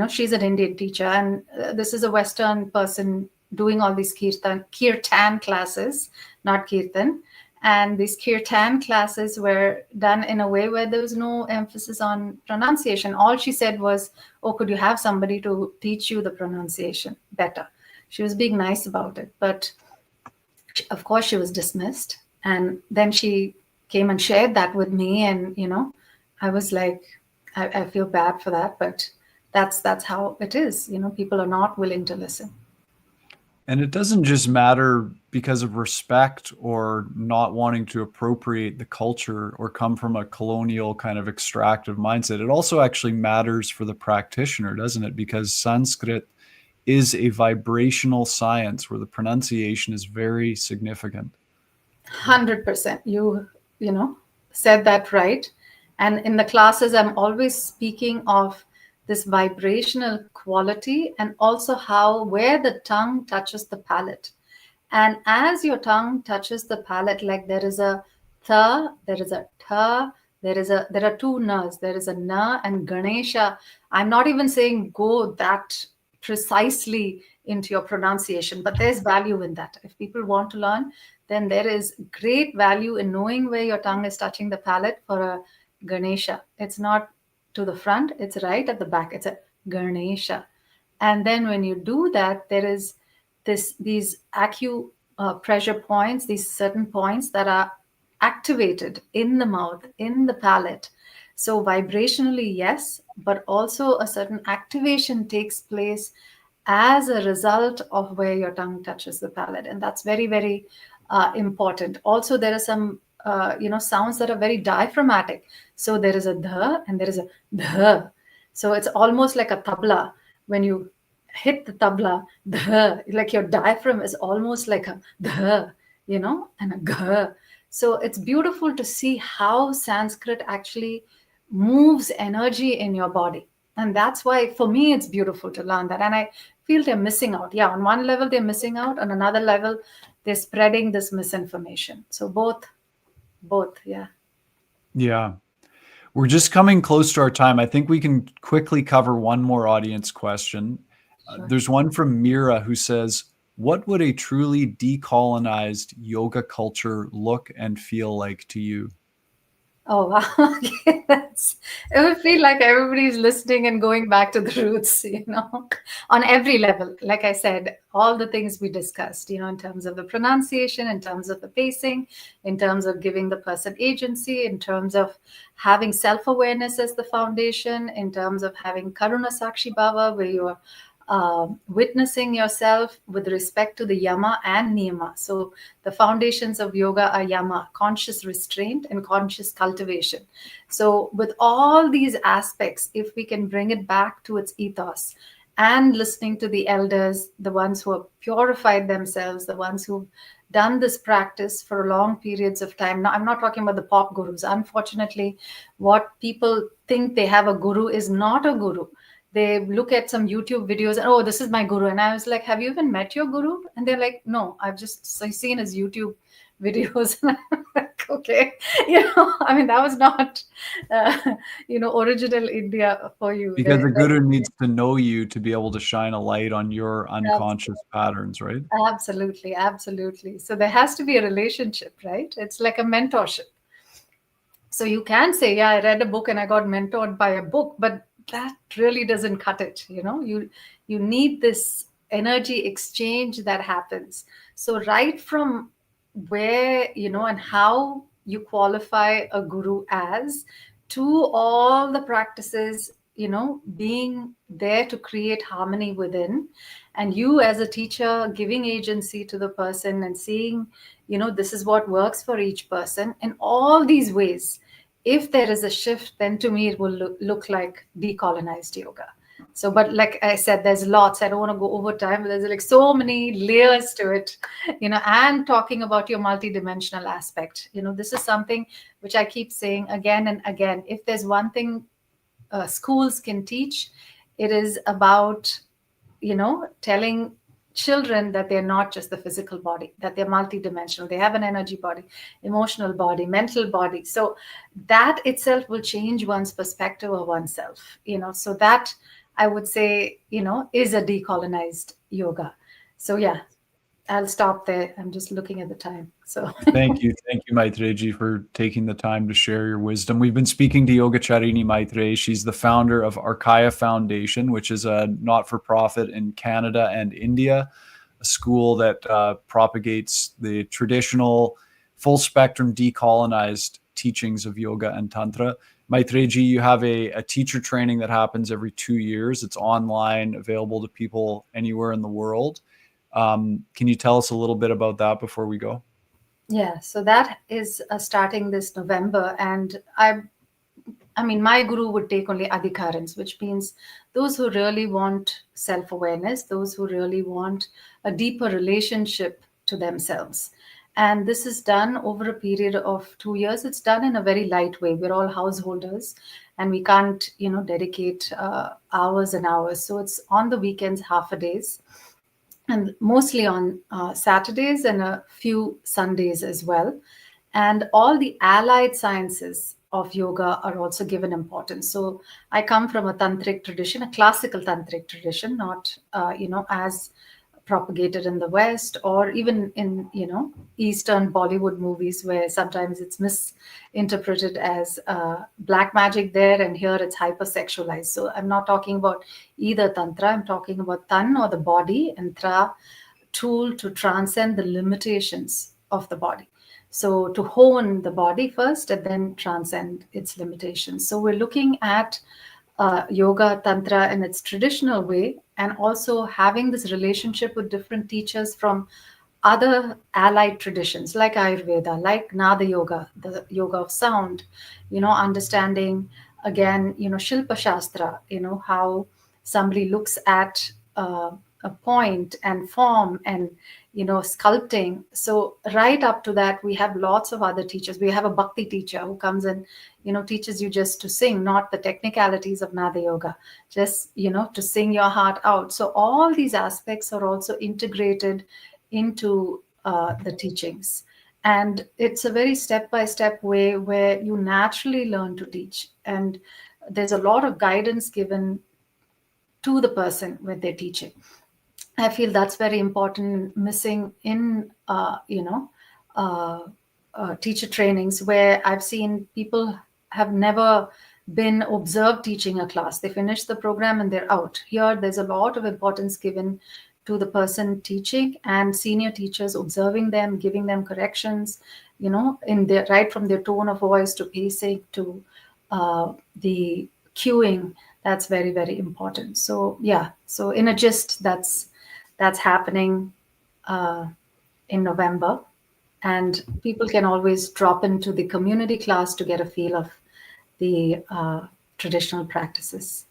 She's an Indian teacher, and this is a Western person doing all these kirtan classes, not kirtan. And these kirtan classes were done in a way where there was no emphasis on pronunciation. All she said was, oh, could you have somebody to teach you the pronunciation better? She was being nice about it, but of course she was dismissed. And then she came and shared that with me, and I was like, I feel bad for that, but that's how it is. People are not willing to listen. And it doesn't just matter because of respect or not wanting to appropriate the culture or come from a colonial kind of extractive mindset. It also actually matters for the practitioner, doesn't it? Because Sanskrit is a vibrational science where the pronunciation is very significant. 100%. You said that right. And in the classes, I'm always speaking of this vibrational quality, and also how where the tongue touches the palate. And as your tongue touches the palate, like there is a tha, there is a tha, there are two nas. There is a na and Ganesha. I'm not even saying go that precisely into your pronunciation, but there's value in that. If people want to learn, then there is great value in knowing where your tongue is touching the palate for a Ganesha. It's not to the front, it's right at the back. It's a Ganesha. And then when you do that, there is these pressure points, these certain points that are activated in the mouth, in the palate. So vibrationally, yes, but also a certain activation takes place as a result of where your tongue touches the palate, and that's very, very important. Also, there are some sounds that are very diaphragmatic. So there is a dh and there is a dh. So it's almost like a tabla. When you hit the tabla, dh, like your diaphragm is almost like a dh, and a gh. So it's beautiful to see how Sanskrit actually moves energy in your body. And that's why, for me, it's beautiful to learn that. And I feel they're missing out. Yeah, on one level, they're missing out. On another level, they're spreading this misinformation. So both, yeah. Yeah. We're just coming close to our time. I think we can quickly cover one more audience question. Sure. There's one from Mira who says, what would a truly decolonized yoga culture look and feel like to you? Oh wow. Okay. It would feel like everybody's listening and going back to the roots, on every level. Like I said, all the things we discussed, in terms of the pronunciation, in terms of the pacing, in terms of giving the person agency, in terms of having self-awareness as the foundation, in terms of having Karuna Sakshi Bhava, where you're witnessing yourself with respect to the yama and niyama. So the foundations of yoga are yama, conscious restraint and conscious cultivation. So with all these aspects, if we can bring it back to its ethos and listening to the elders, the ones who have purified themselves, the ones who've done this practice for long periods of time. Now, I'm not talking about the pop gurus. Unfortunately, what people think they have a guru is not a guru. They look at some YouTube videos and, oh, this is my guru. And I was like, have you even met your guru? And they're like, no, I've just seen his YouTube videos. And I'm like, okay, I mean, that was not, original India for you. Because the guru needs to know you to be able to shine a light on your unconscious patterns, right? Absolutely, absolutely. So there has to be a relationship, right? It's like a mentorship. So you can say, yeah, I read a book and I got mentored by a book, but that really doesn't cut it. You need this energy exchange that happens. So right from where, and how you qualify a guru as, to all the practices, being there to create harmony within, and you as a teacher giving agency to the person and seeing, this is what works for each person in all these ways. If there is a shift, then to me it will look like decolonized yoga. So, but like I said, there's lots. I don't want to go over time, but there's like so many layers to it, and talking about your multidimensional aspect. This is something which I keep saying again and again. If there's one thing schools can teach, it is about, telling children that they're not just the physical body, that they're multidimensional. They have an energy body, emotional body, mental body. So that itself will change one's perspective of oneself, so that I would say, is a decolonized yoga. So yeah, I'll stop there. I'm just looking at the time. So Thank you, Maitreyi, for taking the time to share your wisdom. We've been speaking to Yogacharini Maitreyi. She's the founder of Arkaya Foundation, which is a not-for-profit in Canada and India, a school that propagates the traditional, full-spectrum, decolonized teachings of yoga and tantra. Maitreyi, you have a teacher training that happens every 2 years. It's online, available to people anywhere in the world. Can you tell us a little bit about that before we go? yeah, so that is starting this November, and I mean, my guru would take only adhikarans, which means those who really want self-awareness, those who really want a deeper relationship to themselves. And this is done over a period of 2 years. It's done in a very light way. We're all householders, and we can't, dedicate hours and hours. So it's on the weekends, half a days, and mostly on Saturdays and a few Sundays as well. And all the allied sciences of yoga are also given importance. So I come from a tantric tradition, a classical tantric tradition, not as propagated in the West or even in Eastern Bollywood movies, where sometimes it's misinterpreted as black magic there, and here it's hypersexualized. So I'm not talking about either tantra. I'm talking about tan, or the body, and tra, tool to transcend the limitations of the body. So to hone the body first and then transcend its limitations. So we're looking at yoga, tantra in its traditional way, and also having this relationship with different teachers from other allied traditions like Ayurveda, like Nada Yoga, the yoga of sound, understanding again, Shilpa Shastra, how somebody looks at a point and form and, sculpting. So right up to that, we have lots of other teachers. We have a bhakti teacher who comes and, teaches you just to sing, not the technicalities of Nada Yoga, just, to sing your heart out. So all these aspects are also integrated into the teachings. And it's a very step-by-step way where you naturally learn to teach. And there's a lot of guidance given to the person when they're teaching. I feel that's very important, missing in, uh, teacher trainings where I've seen people have never been observed teaching a class. They finish the program and they're out. Here, there's a lot of importance given to the person teaching and senior teachers observing them, giving them corrections, in their right from their tone of voice to pacing to the cueing. That's very, very important. So yeah, so in a gist, that's happening in November, and people can always drop into the community class to get a feel of the traditional practices.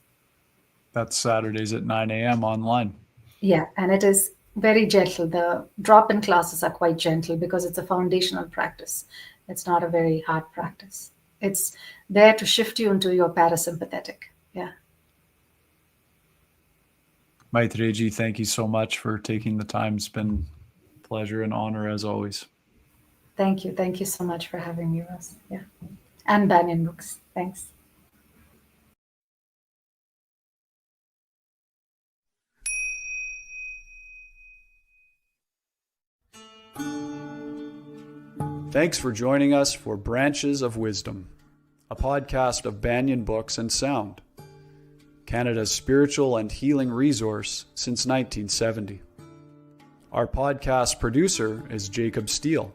That's Saturdays at 9 a.m. online. Yeah, and it is very gentle. The drop-in classes are quite gentle because it's a foundational practice. It's not a very hard practice. It's there to shift you into your parasympathetic. Yeah. Maitreyi, thank you so much for taking the time. It's been a pleasure and honor as always. Thank you. Thank you so much for having me, Ross. Yeah. And Banyen Books. Thanks. Thanks for joining us for Branches of Wisdom, a podcast of Banyen Books and Sound, Canada's spiritual and healing resource since 1970. Our podcast producer is Jacob Steele,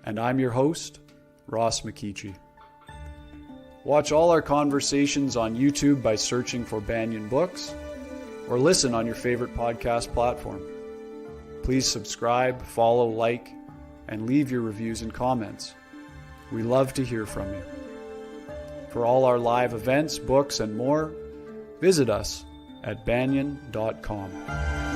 and I'm your host, Ross McKeachie. Watch all our conversations on YouTube by searching for Banyen Books, or listen on your favorite podcast platform. Please subscribe, follow, like, and leave your reviews and comments. We love to hear from you. For all our live events, books, and more, visit us at banyen.com.